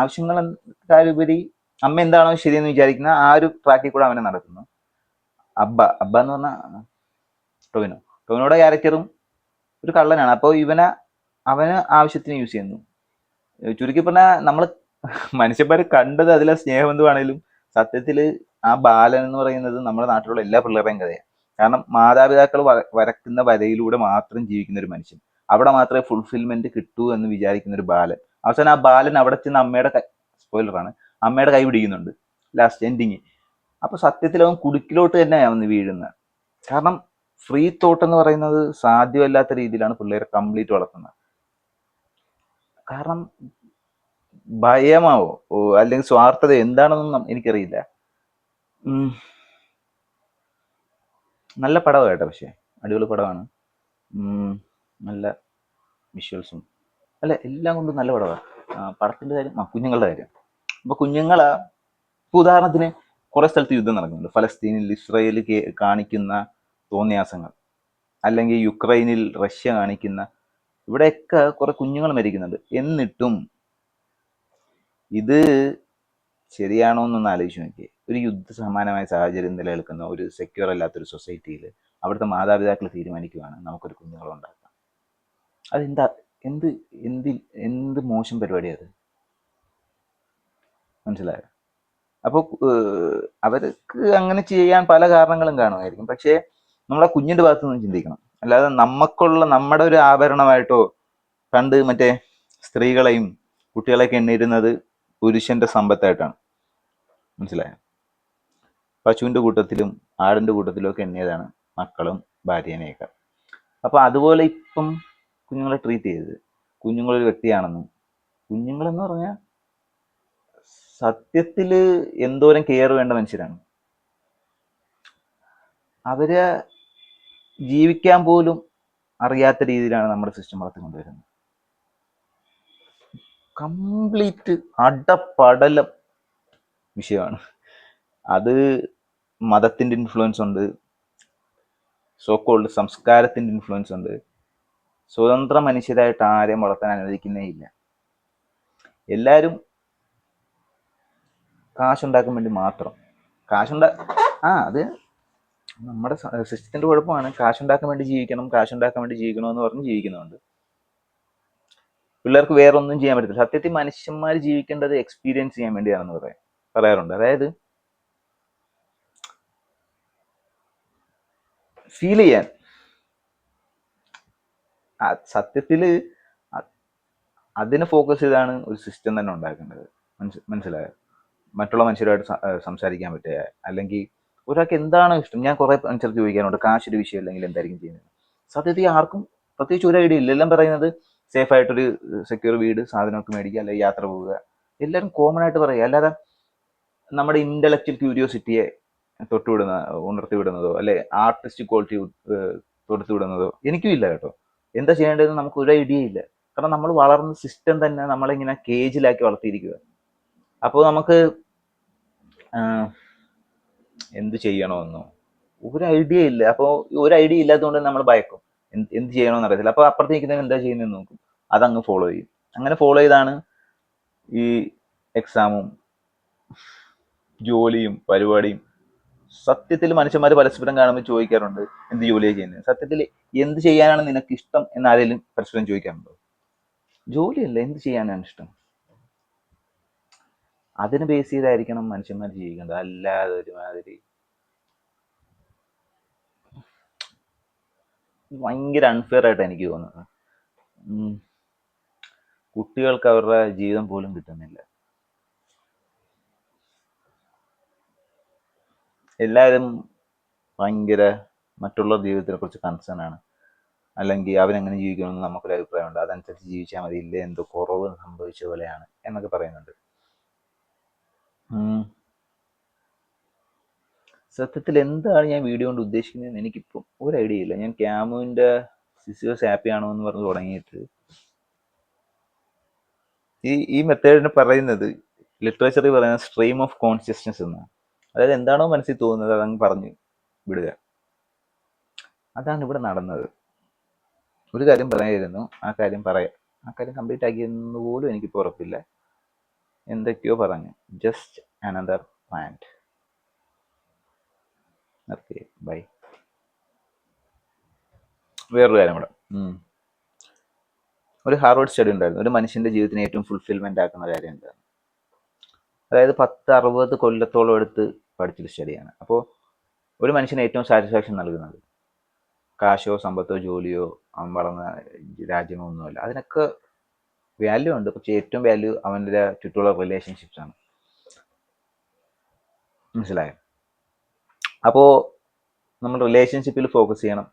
ആവശ്യങ്ങളെക്കാളുപരി അമ്മ എന്താണോ ശരിയെന്ന് വിചാരിക്കുന്ന ആ ഒരു ട്രാക്കിൽ കൂടെ അവനെ നടക്കുന്നു. അബ്ബ എന്ന് പറഞ്ഞാൽ ടൊവിനോയുടെ ക്യാരക്ടറും ഒരു കള്ളനാണ്. അപ്പോൾ അവന് ആവശ്യത്തിന് യൂസ് ചെയ്യുന്നു. ചുരുക്കി പറഞ്ഞാൽ നമ്മൾ മനുഷ്യന്മാർ കണ്ടത് അതിലെ സ്നേഹബന്ധമാണെങ്കിലും സത്യത്തിൽ ആ ബാലൻ എന്ന് പറയുന്നത് നമ്മുടെ നാട്ടിലുള്ള എല്ലാ പിള്ളേരുടെയും കഥയാണ്. കാരണം മാതാപിതാക്കൾ വരക്കുന്ന വരയിലൂടെ മാത്രം ജീവിക്കുന്ന ഒരു മനുഷ്യൻ, അവിടെ മാത്രമേ ഫുൾഫിൽമെന്റ് കിട്ടൂ എന്ന് വിചാരിക്കുന്ന ഒരു ബാലൻ, അവസാനം ആ ബാലൻ അവിടെ ചെന്ന് സ്പോയിലറാണ്, അമ്മയുടെ കൈ പിടിക്കുന്നുണ്ട് ലാസ്റ്റ് എൻഡിങ്. അപ്പൊ സത്യത്തിൽ അവൻ കുടുക്കിലോട്ട് തന്നെയാണ് വന്ന് വീഴുന്നത്. കാരണം ഫ്രീ തോട്ട് എന്ന് പറയുന്നത് സാധ്യമല്ലാത്ത രീതിയിലാണ് പിള്ളേരെ കംപ്ലീറ്റ് വളർത്തുന്നത്. കാരണം ഭയമാവോ അല്ലെങ്കിൽ സ്വാർത്ഥത എന്താണെന്നൊന്നും എനിക്കറിയില്ല. നല്ല പടമാണ് കേട്ടോ, പക്ഷേ അടിപൊളി പടമാണ്. നല്ല വിഷ്വൽസും അല്ല എല്ലാം കൊണ്ടും നല്ല പടമാണ്. പടത്തിന്റെ കാര്യം, കുഞ്ഞുങ്ങളുടെ കാര്യം. അപ്പൊ കുഞ്ഞുങ്ങളെ ഉദാഹരണത്തിന് കുറെ സ്ഥലത്ത് യുദ്ധം നടക്കുന്നുണ്ട്. ഫലസ്തീനിൽ ഇസ്രയേൽ കാണിക്കുന്ന തോന്നിയാസങ്ങൾ, അല്ലെങ്കിൽ യുക്രൈനിൽ റഷ്യ കാണിക്കുന്ന, ഇവിടെയൊക്കെ കുറെ കുഞ്ഞുങ്ങൾ മരിക്കുന്നുണ്ട്. എന്നിട്ടും ഇത് ശരിയാണോ എന്നൊന്ന് ആലോചിച്ച് നോക്കിയേ. ഒരു യുദ്ധ സമാനമായ സാഹചര്യം നിലനിൽക്കുന്ന ഒരു സെക്യൂർ അല്ലാത്തൊരു സൊസൈറ്റിയിൽ അവിടുത്തെ മാതാപിതാക്കൾ തീരുമാനിക്കുകയാണ് നമുക്കൊരു കുഞ്ഞുങ്ങളെ ഉണ്ടാക്കാം. അതെന്താ എന്ത് മോശം പരിപാടിയാണ് അത്, മനസ്സിലായോ? അപ്പോൾ അവർക്ക് അങ്ങനെ ചെയ്യാൻ പല കാരണങ്ങളും കാണുമായിരിക്കും. പക്ഷേ നമ്മളെ കുഞ്ഞിന്റെ ഭാഗത്ത് നിന്ന് ചിന്തിക്കണം. അല്ലാതെ നമ്മുടെ ഒരു ആഭരണമായിട്ടോ കണ്ട് മറ്റേ സ്ത്രീകളെയും കുട്ടികളെയൊക്കെ എണ്ണിയിരുന്നത് പുരുഷന്റെ സമ്പത്തായിട്ടാണ്, മനസ്സിലായോ? പശുവിന്റെ കൂട്ടത്തിലും ആടിന്റെ കൂട്ടത്തിലും ഒക്കെ എണ്ണിയതാണ് മക്കളും ഭാര്യേനെയൊക്കെ. അപ്പൊ അതുപോലെ ഇപ്പം കുഞ്ഞുങ്ങളെ ട്രീറ്റ് ചെയ്തത്, കുഞ്ഞുങ്ങളൊരു വ്യക്തിയാണെന്നും, കുഞ്ഞുങ്ങളെന്ന് പറഞ്ഞാൽ സത്യത്തില് എന്തോരം കെയർ വേണ്ട മനുഷ്യരാണ്. അവരെ ജീവിക്കാൻ പോലും അറിയാത്ത രീതിയിലാണ് നമ്മുടെ സിസ്റ്റം വളർത്തി കൊണ്ടുവരുന്നത്. കംപ്ലീറ്റ് അടപടലം വിഷയമാണ് അത്. മതത്തിന്റെ ഇൻഫ്ലുവൻസ് ഉണ്ട്, സോക്കോൾഡ് സംസ്കാരത്തിന്റെ ഇൻഫ്ലുവൻസ് ഉണ്ട്. സ്വതന്ത്ര മനുഷ്യരായിട്ട് ആരെയും വളർത്താൻ അനുവദിക്കുന്നേ ഇല്ല. എല്ലാവരും കാശുണ്ടാക്കാൻ വേണ്ടി മാത്രം. അത് നമ്മുടെ സിസ്റ്റത്തിന്റെ കുഴപ്പമാണ്. കാശുണ്ടാക്കാൻ വേണ്ടി ജീവിക്കണം എന്ന് പറഞ്ഞ് ജീവിക്കുന്നുണ്ട്. പിള്ളേർക്ക് വേറെ ഒന്നും ചെയ്യാൻ പറ്റത്തില്ല. സത്യത്തിൽ മനുഷ്യന്മാർ ജീവിക്കേണ്ടത് എക്സ്പീരിയൻസ് ചെയ്യാൻ വേണ്ടിയാണെന്ന് പറയാറുണ്ട്. അതായത് ഫീൽ ചെയ്യാൻ. സത്യത്തില് അതിനെ ഫോക്കസ് ചെയ്താണ് ഒരു സിസ്റ്റം തന്നെ ഉണ്ടാക്കേണ്ടത്. മനസ്സിലായോ? മറ്റുള്ള മനുഷ്യരുമായിട്ട് സംസാരിക്കാൻ പറ്റുക, അല്ലെങ്കിൽ ഒരാൾക്ക് എന്താണോ ഇഷ്ടം. ഞാൻ കുറെ മനുഷ്യർക്ക് ചോദിക്കാനുണ്ട്, കാശൊരു വിഷയം അല്ലെങ്കിൽ എന്തായിരിക്കും ചെയ്യുന്നത്. സത്യത്തിൽ ആർക്കും പ്രത്യേകിച്ച് ഒരു ഐഡിയ ഇല്ല. എല്ലാം പറയുന്നത് സേഫ് ആയിട്ടൊരു സെക്യൂർ വീട്, സാധനമൊക്കെ മേടിക്കുക, അല്ലെങ്കിൽ യാത്ര പോവുക. എല്ലാവരും കോമൺ ആയിട്ട് പറയുക. അല്ലാതെ നമ്മുടെ ഇന്റലക്ച്വൽ ക്യൂരിയോസിറ്റിയെ ഉണർത്തിവിടുന്നതോ അല്ലെ ആർട്ടിസ്റ്റിക് ക്വാളിറ്റി തൊടുത്തുവിടുന്നതോ എനിക്കും ഇല്ല കേട്ടോ. എന്താ ചെയ്യേണ്ടതെന്ന് നമുക്ക് ഒരു ഐഡിയ ഇല്ല. കാരണം നമ്മൾ വളർന്ന സിസ്റ്റം തന്നെ നമ്മളിങ്ങനെ കേജിലാക്കി വളർത്തിയിരിക്കുക. അപ്പോൾ നമുക്ക് എന്ത് ചെയ്യണമെന്നോ ഒരു ഐഡിയ ഇല്ല. അപ്പോൾ ഒരു ഐഡിയ ഇല്ലാത്തതുകൊണ്ട് നമ്മൾ ഭയക്കും, എന്ത് ചെയ്യണമെന്ന് അറിയത്തില്ല. അപ്പോൾ അപ്പുറത്ത് നിൽക്കുന്നവൻ എന്താ ചെയ്യുന്നതെന്ന് നോക്കും, അതങ്ങ് ഫോളോ ചെയ്യും. അങ്ങനെ ഫോളോ ചെയ്താണ് ഈ എക്സാമും ജോലിയും പരിപാടിയും. സത്യത്തിൽ മനുഷ്യന്മാർ പരസ്പരം കാണുമ്പോൾ ചോദിക്കാറുണ്ട് എന്ത് ജോലിയാണ് ചെയ്യുന്നത്. സത്യത്തിൽ എന്ത് ചെയ്യാനാണ് നിനക്ക് ഇഷ്ടം എന്ന് ആരെങ്കിലും പരസ്പരം ചോദിക്കാറുണ്ടോ? ജോലിയല്ല, എന്ത് ചെയ്യാനാണ് ഇഷ്ടം, അതിന് ബേസ് ചെയ്തായിരിക്കണം മനുഷ്യന്മാർ ജീവിക്കേണ്ടത്. അല്ലാതെ ഒരുമാതിരി ഭയങ്കര അൺഫെയർ ആയിട്ടാണ് എനിക്ക് തോന്നുന്നത്. കുട്ടികൾക്ക് അവരുടെ ജീവിതം പോലും കിട്ടുന്നില്ല. എല്ലാവരും ഭയങ്കര മറ്റുള്ള ജീവിതത്തിനെ കുറിച്ച് കൺസേൺ ആണ്. അല്ലെങ്കിൽ അവരെങ്ങനെ ജീവിക്കണമെന്ന് നമുക്കൊരു അഭിപ്രായമുണ്ട്, അതനുസരിച്ച് ജീവിച്ചാൽ മതി, ഇല്ലേ എന്തോ കുറവ് സംഭവിച്ച പോലെയാണ് എന്നൊക്കെ പറയുന്നുണ്ട്. സത്യത്തിൽ എന്താണ് ഞാൻ വീഡിയോ കൊണ്ട് ഉദ്ദേശിക്കുന്നതെന്ന് എനിക്കിപ്പം ഒരു ഐഡിയ ഇല്ല. ഞാൻ ക്യാമുവിൻ്റെ സിസിയോസ് ഹാപ്പി ആണോ എന്ന് പറഞ്ഞ് തുടങ്ങിയിട്ട് ഈ മെത്തേഡിന് പറയുന്നത്, ലിറ്ററേച്ചറിൽ പറയുന്നത് സ്ട്രീം ഓഫ് കോൺഷ്യസ്നസ് എന്നാണ്. അതായത് എന്താണോ മനസ്സിൽ തോന്നുന്നത് അതങ്ങ് പറഞ്ഞ് വിടുക. അതാണ് ഇവിടെ നടന്നത്. ഒരു കാര്യം പറയായിരുന്നു, ആ കാര്യം കംപ്ലീറ്റ് ആക്കിയെന്ന് പോലും എനിക്കിപ്പോൾ ഉറപ്പില്ല. എന്തൊക്കെയോ പറഞ്ഞു, just another plant. Okay, bye. വേറൊരു കാര്യം കൂടെ, ഒരു ഹാർവേഡ് സ്റ്റഡി ഉണ്ടായിരുന്നു, ഒരു മനുഷ്യന്റെ ജീവിതത്തിന് ഏറ്റവും ഫുൾഫിൽമെന്റ് ആക്കുന്ന കാര്യം എന്താണ്. അതായത് 60 കൊല്ലത്തോളം എടുത്ത് പഠിച്ചൊരു സ്റ്റഡിയാണ്. അപ്പോൾ ഒരു മനുഷ്യന് ഏറ്റവും സാറ്റിസ്ഫാക്ഷൻ നൽകുന്നത് കാശോ സമ്പത്തോ ജോലിയോ അവൻ വളർന്ന രാജ്യമോ ഒന്നുമല്ല. അതിനൊക്കെ വാല്യൂ ഉണ്ട്, പക്ഷെ ഏറ്റവും വാല്യൂ അവൻ്റെ ചുറ്റുമുള്ള റിലേഷൻഷിപ്സ് ആണ്. മനസ്സിലായോ? അപ്പോൾ നമ്മൾ റിലേഷൻഷിപ്പിൽ ഫോക്കസ് ചെയ്യണം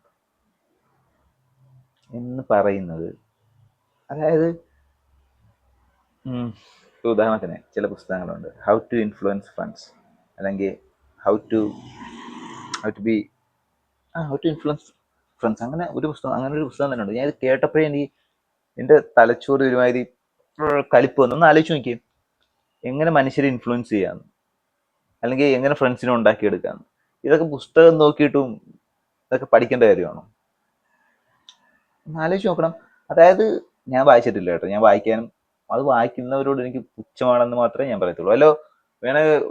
എന്ന് പറയുന്നത്, അതായത് ഉദാഹരണത്തിന് ചില പുസ്തകങ്ങളുണ്ട്, ഹൗ ടു ഇൻഫ്ലുവൻസ് ഫ്രണ്ട്സ്, അല്ലെങ്കിൽ ഹൗ ടു ഇൻഫ്ലുവൻസ് ഫ്രണ്ട്സ്, അങ്ങനെ ഒരു പുസ്തകം തന്നെ ഉണ്ട്. ഞാൻ ഇത് കേട്ടപ്പോഴേ എനിക്ക് എൻ്റെ തലച്ചോറ് ഒരുമാതിരി കലിപ്പ് വന്നു. ഒന്ന് ആലോചിച്ച് നോക്കിയേ, എങ്ങനെ മനുഷ്യരെ ഇൻഫ്ലുവൻസ് ചെയ്യാമെന്ന്, അല്ലെങ്കിൽ എങ്ങനെ ഫ്രണ്ട്സിനെ ഉണ്ടാക്കിയെടുക്കാമെന്ന്. ഇതൊക്കെ പുസ്തകം നോക്കിയിട്ടും ഇതൊക്കെ പഠിക്കേണ്ട കാര്യമാണോ? ഒന്ന് ആലോചിച്ച് നോക്കണം. അതായത് ഞാൻ വായിച്ചിട്ടില്ല കേട്ടോ, ഞാൻ വായിക്കാനും അത് വായിക്കുന്നവരോട് എനിക്ക് പുച്ഛമാണെന്ന് മാത്രമേ ഞാൻ പറയത്തുള്ളൂ.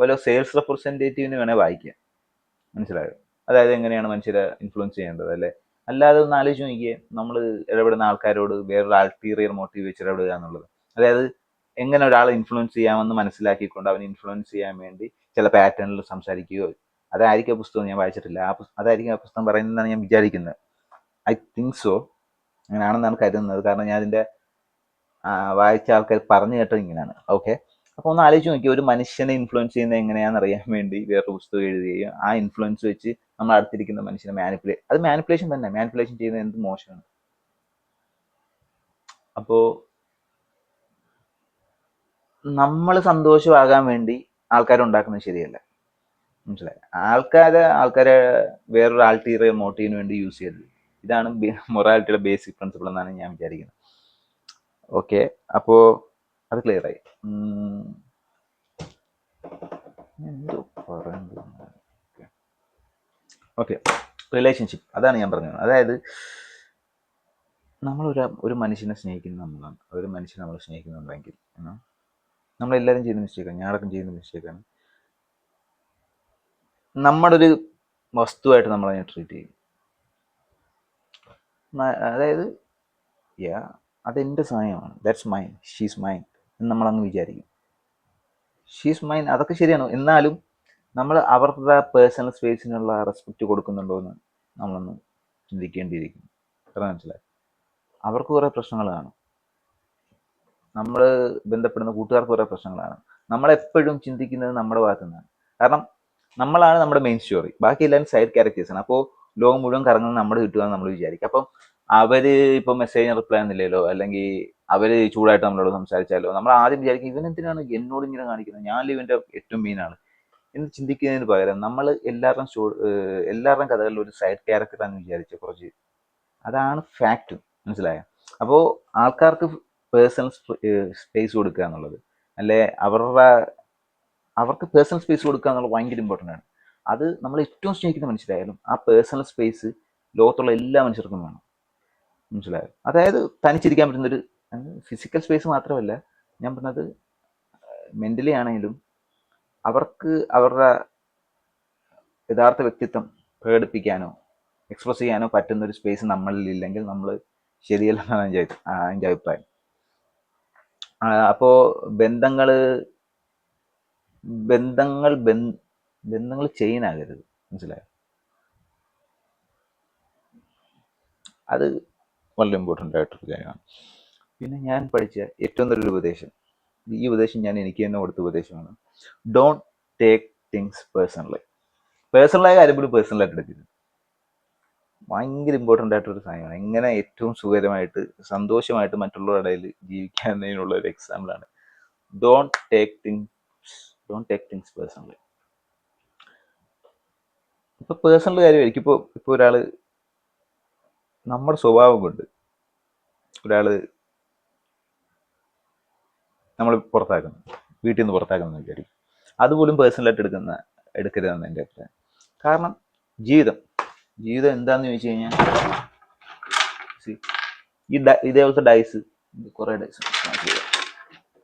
വല്ല സെയിൽസ് റെപ്രസെൻറ്റേറ്റീവിന് വേണേൽ വായിക്കാം. മനസ്സിലായോ? അതായത് എങ്ങനെയാണ് മനുഷ്യരെ ഇൻഫ്ലുവൻസ് ചെയ്യേണ്ടത് അല്ലേ. അല്ലാതെ ഒന്ന് ആലോചിച്ച് നോക്കിയേ, നമ്മൾ ഇടപെടുന്ന ആൾക്കാരോട് വേറൊരു അൾട്ടീരിയർ മോട്ടീവ് വെച്ച് ഇടപെടുക എന്നുള്ളത്. അതായത് എങ്ങനെ ഒരാളെ ഇൻഫ്ലുവൻസ് ചെയ്യാമെന്ന് മനസ്സിലാക്കിക്കൊണ്ട് അവനെ ഇൻഫ്ലുവൻസ് ചെയ്യാൻ വേണ്ടി ചില പാറ്റേണിൽ സംസാരിക്കുകയോ, അതായിരിക്കും പുസ്തകം. ഞാൻ വായിച്ചിട്ടില്ല, അതായിരിക്കും ആ പുസ്തകം പറയുന്നതെന്നാണ് ഞാൻ വിചാരിക്കുന്നത്. ഐ തിങ്ക് സോ, അങ്ങനെയാണെന്നാണ് കരുതുന്നത്. കാരണം ഞാൻ അതിൻ്റെ വായിച്ച ആൾക്കാർ പറഞ്ഞു കേട്ടത് ഇങ്ങനെയാണ്. ഓക്കെ, അപ്പോൾ ഒന്ന് ആലോചിച്ച് നോക്കി, ഒരു മനുഷ്യനെ ഇൻഫ്ലുവൻസ് ചെയ്യുന്നത് എങ്ങനെയാണെന്ന് അറിയാൻ വേണ്ടി വേറൊരു പുസ്തകം എഴുതുകയും ആ ഇൻഫ്ലുവൻസ് വെച്ച് നമ്മൾ അടുത്തിരിക്കുന്ന മനുഷ്യനെ മാനിപ്പുലേഷൻ തന്നെ. മാനിപ്പുലേഷൻ ചെയ്യുന്നത് എന്ത് മോശമാണ്. അപ്പോൾ നമ്മൾ സന്തോഷമാകാൻ വേണ്ടി ആൾക്കാരുണ്ടാക്കുന്നത് ശരിയല്ല. മനസ്സിലായി? ആൾക്കാരെ വേറൊരു ആൾട്ടീരിയർ മോട്ടീവിന് വേണ്ടി യൂസ് ചെയ്യരുത്. ഇതാണ് മൊറാലിറ്റിയുടെ ബേസിക് പ്രിൻസിപ്പിൾ എന്നാണ് ഞാൻ വിചാരിക്കുന്നത്. ഓക്കെ, അപ്പോൾ അത് ക്ലിയർ ആയി. എന്തോ പറയുന്നത്. ഓക്കെ, റിലേഷൻഷിപ്പ്, അതാണ് ഞാൻ പറഞ്ഞത്. അതായത് നമ്മൾ ഒരു മനുഷ്യനെ സ്നേഹിക്കുന്നത് നമ്മളാണ്. ഒരു മനുഷ്യനെ നമ്മൾ സ്നേഹിക്കുന്നുണ്ടെങ്കിൽ നമ്മളെല്ലാവരും ചെയ്യുന്ന മിസ്റ്റേക്കാണ്, ഞാനടക്കം ചെയ്യുന്ന മിസ്റ്റേക്കാണ്. നമ്മുടെ ഒരു വസ്തുവായിട്ട് നമ്മളതിനെ ട്രീറ്റ് ചെയ്യും. അതായത് അതെൻ്റെ സാധനമാണ്, ദാറ്റ്സ് മൈൻ, ഷീസ് മൈൻ എന്ന് നമ്മളങ്ങ് വിചാരിക്കും. ഷീസ് മൈൻ, അതൊക്കെ ശരിയാണ്. എന്നാലും നമ്മൾ അവരുടെ പേഴ്സണൽ സ്പേസിനുള്ള റെസ്പെക്റ്റ് കൊടുക്കുന്നുണ്ടോ എന്ന് നമ്മളൊന്ന് ചിന്തിക്കേണ്ടിയിരിക്കുന്നു. കാരണം മനസ്സിലായി, അവർക്ക് കുറേ പ്രശ്നങ്ങൾ കാണും, നമ്മൾ ബന്ധപ്പെടുന്ന കൂട്ടുകാർക്ക് കുറേ പ്രശ്നങ്ങളാണ്. നമ്മളെപ്പോഴും ചിന്തിക്കുന്നത് നമ്മുടെ ഭാഗത്തു നിന്നാണ്. കാരണം നമ്മളാണ് നമ്മുടെ മെയിൻ സ്റ്റോറി, ബാക്കി എല്ലാവരും സൈഡ് ക്യാരക്ടേഴ്സാണ്. അപ്പോൾ ലോകം മുഴുവൻ കറങ്ങുന്നത് നമ്മുടെ ചുറ്റുമെന്ന് നമ്മൾ വിചാരിക്കും. അപ്പം അവർ ഇപ്പോൾ മെസ്സേജിന് റിപ്ലൈ ഒന്നുമില്ലല്ലോ, അല്ലെങ്കിൽ അവർ ചൂടായിട്ട് നമ്മളോട് സംസാരിച്ചാലോ, നമ്മൾ ആദ്യം വിചാരിക്കും ഇവൻ എന്തിനാണ് എന്നോട് ഇങ്ങനെ കാണിക്കുന്നത്, ഞാനല്ലേ ഇവൻ്റെ ഏറ്റവും മെയിനാണ് എന്ന് ചിന്തിക്കുന്നതിന് പകരം നമ്മൾ എല്ലാവരുടെയും കഥകളിൽ ഒരു സൈഡ് ക്യാരക്ടറാണെന്ന് വിചാരിച്ച കുറച്ച്, അതാണ് ഫാക്റ്റ്. മനസ്സിലായോ? അപ്പോൾ ആൾക്കാർക്ക് പേഴ്സണൽ സ്പേസ് കൊടുക്കുക എന്നുള്ളത്, അല്ലെ അവരുടെ അവർക്ക് പേഴ്സണൽ സ്പേസ് കൊടുക്കുക എന്നുള്ളത് ഭയങ്കര ഇമ്പോർട്ടൻ്റ് ആണ്. അത് നമ്മൾ ഏറ്റവും സ്നേഹിക്കുന്ന മനുഷ്യരായാലും ആ പേഴ്സണൽ സ്പേസ് ലോകത്തുള്ള എല്ലാ മനുഷ്യർക്കും വേണം. മനസ്സിലായോ? അതായത് തനിച്ചിരിക്കാൻ പറ്റുന്നൊരു ഫിസിക്കൽ സ്പേസ് മാത്രമല്ല ഞാൻ പറഞ്ഞത്, മെൻ്റലി ആണെങ്കിലും അവർക്ക് അവരുടെ യഥാർത്ഥ വ്യക്തിത്വം പ്രകടിപ്പിക്കാനോ എക്സ്പ്രസ് ചെയ്യാനോ പറ്റുന്ന ഒരു സ്പേസ് നമ്മളിൽ ഇല്ലെങ്കിൽ നമ്മൾ ശരിയല്ലെന്നാണ് എൻ്റെ അഭിപ്രായം. അപ്പോൾ ബന്ധങ്ങൾ ചെയിനാകരുത്. മനസ്സിലായോ? അത് വളരെ ഇമ്പോർട്ടൻ്റ് ആയിട്ടൊരു കാര്യമാണ്. പിന്നെ ഞാൻ പഠിച്ച ഏറ്റവും നല്ലൊരു ഉപദേശം, ഈ ഉപദേശം ഞാൻ എനിക്ക് തന്നെ കൊടുത്ത ഉപദേശമാണ്, ഡോണ്ട് ടേക്ക് തിങ്സ് പേഴ്സണലി. പേഴ്സണലായ കാര്യം പോലും പേഴ്സണലായിട്ട് എടുക്കരുത്. ഭയങ്കര ഇമ്പോർട്ടൻ്റ് ആയിട്ടൊരു സാധനമാണ്. എങ്ങനെ ഏറ്റവും സുഖകരമായിട്ട് സന്തോഷമായിട്ട് മറ്റുള്ളവരുടെ ഇടയിൽ ജീവിക്കാനുള്ള ഒരു എക്സാമ്പിളാണ്. Don't take things personally. ഇപ്പോൾ പേഴ്സണൽ കാര്യമായിരിക്കും. ഇപ്പോൾ ഒരാൾ നമ്മുടെ സ്വഭാവം കൊണ്ട് ഒരാൾ നമ്മൾ പുറത്താക്കുന്നു, വീട്ടിൽ നിന്ന് പുറത്താക്കുന്നു വിചാരിക്കും. അതുപോലും പേഴ്സണലായിട്ട് എടുക്കരുതെന്ന് എൻ്റെ അഭിപ്രായം. കാരണം ജീവിതം എന്താണെന്ന് ചോദിച്ചു കഴിഞ്ഞാൽ, ഇതേപോലത്തെ ഡൈസ്, കുറേ ഡൈസ്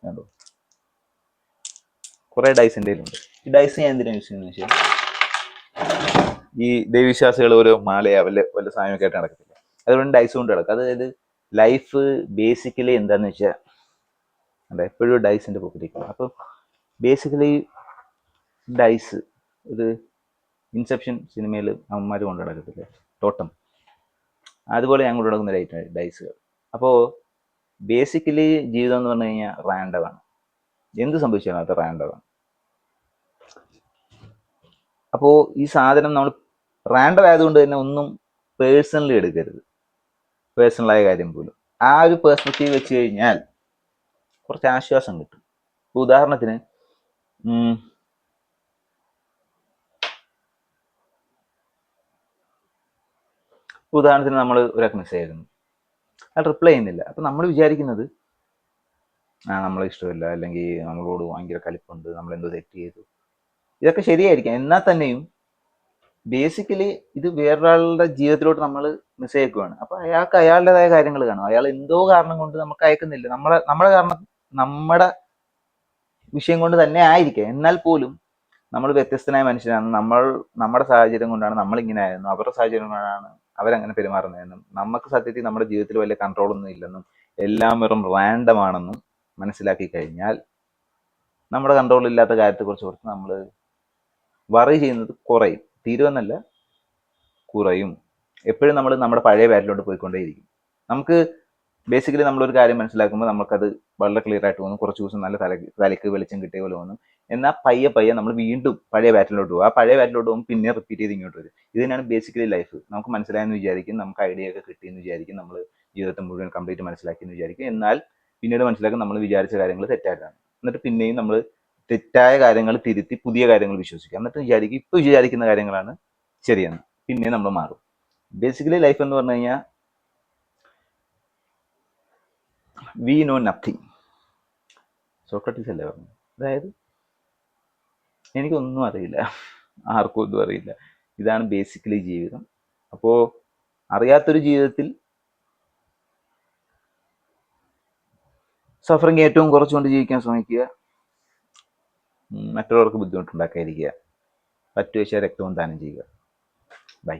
കണ്ടോ, കുറേ ഡൈസ് എൻ്റെ കയ്യിലുണ്ട്. ഈ ഡൈസ് ഞാൻ എന്തിനാണ് യൂസ് ചെയ്യുന്നത് വെച്ചാൽ, ഈ ദൈവവിശ്വാസികൾ ഓരോ മാലയാ വല്ല സാധനമൊക്കെ ആയിട്ട് നടക്കത്തില്ല, അതുകൊണ്ട് ഡൈസ് കൊണ്ട് നടക്കും. അതായത് ലൈഫ് ബേസിക്കലി എന്താണെന്ന് വെച്ചാൽ എപ്പോഴും ഡൈസിൻ്റെ പോക്കറ്റിരിക്കും. അപ്പം ബേസിക്കലി ഡൈസ് ഒരു ഇൻസെപ്ഷൻ സിനിമയിൽ അമ്മമാർ കൊണ്ട് നടക്കത്തില്ലേ, ടോട്ടം, അതുപോലെ ഞാൻ കൊണ്ട് നടക്കുന്ന ഡൈസുകൾ. അപ്പോൾ ബേസിക്കലി ജീവിതം എന്ന് പറഞ്ഞു കഴിഞ്ഞാൽ റാൻഡമാണ്. എന്ത് സംഭവിച്ചാലും അത് റാൻഡമാണ്. അപ്പോൾ ഈ സാധനം നമ്മൾ റാൻഡം ആയതുകൊണ്ട് തന്നെ ഒന്നും പേഴ്സണലി എടുക്കരുത്, പേഴ്സണലായ കാര്യം പോലും. ആ ഒരു പെർസ്പെക്റ്റീവ് വെച്ച് കഴിഞ്ഞാൽ കുറച്ച് ആശ്വാസം കിട്ടും. ഉദാഹരണത്തിന് നമ്മൾ ഒരാൾക്ക് മെസ്സേജ് അയക്കുന്നു, അത് റിപ്ലൈ ചെയ്യുന്നില്ല. അപ്പം നമ്മൾ വിചാരിക്കുന്നത് നമ്മളെ ഇഷ്ടമില്ല, അല്ലെങ്കിൽ നമ്മളോട് ഭയങ്കര കലിപ്പുണ്ട്, നമ്മളെന്തോ തെറ്റ് ചെയ്തു. ഇതൊക്കെ ശരിയായിരിക്കാം. എന്നാൽ തന്നെയും ബേസിക്കലി ഇത് വേറൊരാളുടെ ജീവിതത്തിലോട്ട് നമ്മൾ മെസ്സേജ് അയക്കുകയാണ്. അപ്പോൾ അയാൾക്ക് അയാളുടേതായ കാര്യങ്ങൾ കാണും. അയാൾ എന്തോ കാരണം കൊണ്ട് നമുക്ക് അയക്കുന്നില്ല, നമ്മുടെ വിഷയം കൊണ്ട് തന്നെ ആയിരിക്കാം. എന്നാൽ പോലും നമ്മൾ വ്യത്യസ്തനായ മനുഷ്യരാണ്. നമ്മുടെ സാഹചര്യം കൊണ്ടാണ് നമ്മളിങ്ങനെ ആയിരുന്നു, അവരുടെ സാഹചര്യം കൊണ്ടാണ് അവരങ്ങനെ പെരുമാറുന്നതെന്നും നമുക്ക് സത്യത്തിൽ നമ്മുടെ ജീവിതത്തിൽ വലിയ കൺട്രോളൊന്നും ഇല്ലെന്നും എല്ലാം വെറും റാൻഡം ആണെന്നും മനസ്സിലാക്കി കഴിഞ്ഞാൽ നമ്മുടെ കൺട്രോളില്ലാത്ത കാര്യത്തെക്കുറിച്ച് നമ്മൾ വറി ചെയ്യുന്നത് കുറയും. തീരുമെന്നല്ല, കുറയും. എപ്പോഴും നമ്മൾ നമ്മുടെ പഴയ ബാറ്റിലോട്ട് പോയിക്കൊണ്ടേയിരിക്കും. നമുക്ക് ബേസിക്കലി നമ്മളൊരു കാര്യം മനസ്സിലാക്കുമ്പോൾ നമുക്കത് വളരെ ക്ലിയർ ആയിട്ട് തോന്നും, കുറച്ച് ദിവസം നല്ല തലയ്ക്ക് വെളിച്ചം കിട്ടിയ പോലെ തോന്നും. എന്നാൽ പയ്യെ നമ്മൾ വീണ്ടും പഴയ ബാറ്റിലോട്ട് പോകും. ആ പഴയ ബാറ്റിലോട്ട് പോകുമ്പോൾ പിന്നെ റിപ്പീറ്റ് ചെയ്ത് ഇങ്ങോട്ട് വരും. ഇത് തന്നെയാണ് ബേസിക്കലി ലൈഫ്. നമുക്ക് മനസ്സിലായെന്ന് വിചാരിക്കും, നമുക്ക് ഐഡിയ ഒക്കെ കിട്ടിയെന്ന് വിചാരിക്കും, നമ്മൾ ജീവിതത്തെ മുഴുവൻ കംപ്ലീറ്റ് മനസ്സിലാക്കിയെന്ന് വിചാരിക്കും. എന്നാൽ പിന്നീട് മനസ്സിലാക്കും നമ്മൾ വിചാരിച്ച കാര്യങ്ങൾ തെറ്റായിട്ടാണ്. എന്നിട്ട് പിന്നെയും നമ്മൾ തെറ്റായ കാര്യങ്ങൾ തിരുത്തി പുതിയ കാര്യങ്ങൾ വിശ്വസിക്കുക. എന്നിട്ട് വിചാരിക്കും ഇപ്പോൾ വിചാരിക്കുന്ന കാര്യങ്ങളാണ് ശരിയെന്ന്. പിന്നെ നമ്മൾ മാറും. ബേസിക്കലി ലൈഫ് എന്ന് പറഞ്ഞു കഴിഞ്ഞാൽ വി നോ നത്തിങ്. സോക്രട്ടീസ് അല്ലേ പറഞ്ഞു. അതായത് എനിക്കൊന്നും അറിയില്ല, ആർക്കും ഒന്നും അറിയില്ല. ഇതാണ് ബേസിക്കലി ജീവിതം. അപ്പോൾ അറിയാത്തൊരു ജീവിതത്തിൽ സഫറിങ് ഏറ്റവും കുറച്ചുകൊണ്ട് ജീവിക്കാൻ ശ്രമിക്കുക. മറ്റുള്ളവർക്ക് ബുദ്ധിമുട്ടുണ്ടാക്കാതിരിക്കുക. പറ്റുവെച്ചാൽ രക്തവും ദാനം ചെയ്യുക. ബൈ.